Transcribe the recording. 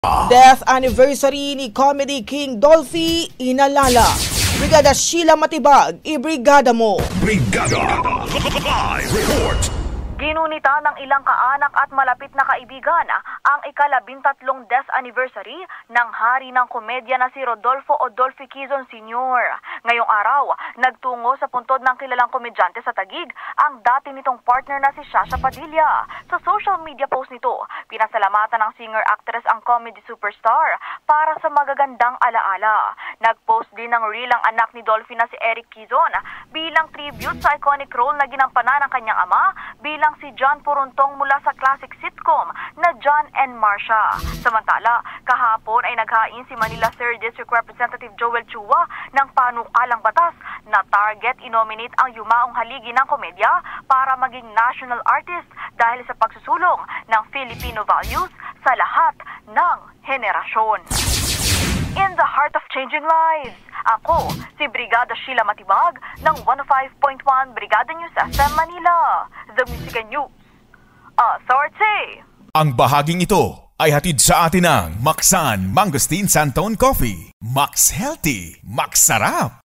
Death anniversary ni Comedy King Dolphy inalala. Brigada Sheila Matibag, ibrigada mo. Brigada Live Report. Ginunita ng ilang kaanak at malapit na kaibigan ang ika-13 death anniversary ng hari ng komedya na si Rodolfo Odolfi Quezon Sr. Ngayong araw, nagtungo sa puntod ng kilalang komedyante sa Taguig ang dati nitong partner na si Shasha Padilla. Sa social media post nito, pinasalamatan ng singer-actress ang comedy superstar para sa magagandang alaala. Nag-post din ng reel ang anak ni Dolphy na si Eric Quezon bilang tribute sa iconic role na ginampanan ng kanyang ama bilang si John Puruntong mula sa classic sitcom na John and Marcia. Samantala, kahapon ay naghain si Manila 3rd District Representative Joel Chua ng panukalang batas na target inominate ang yumaong haligi ng komedya para maging national artist dahil sa pagsusulong ng Filipino values sa lahat ng henerasyon. In the heart of changing lives, ako si Brigada Sheila Matibag ng 105.1 Brigada News FM Manila, The Music and News Authority. Ang bahaging ito ay hatid sa atin ng Maxan Mangosteen Santon Coffee. Max Healthy, Max Sarap.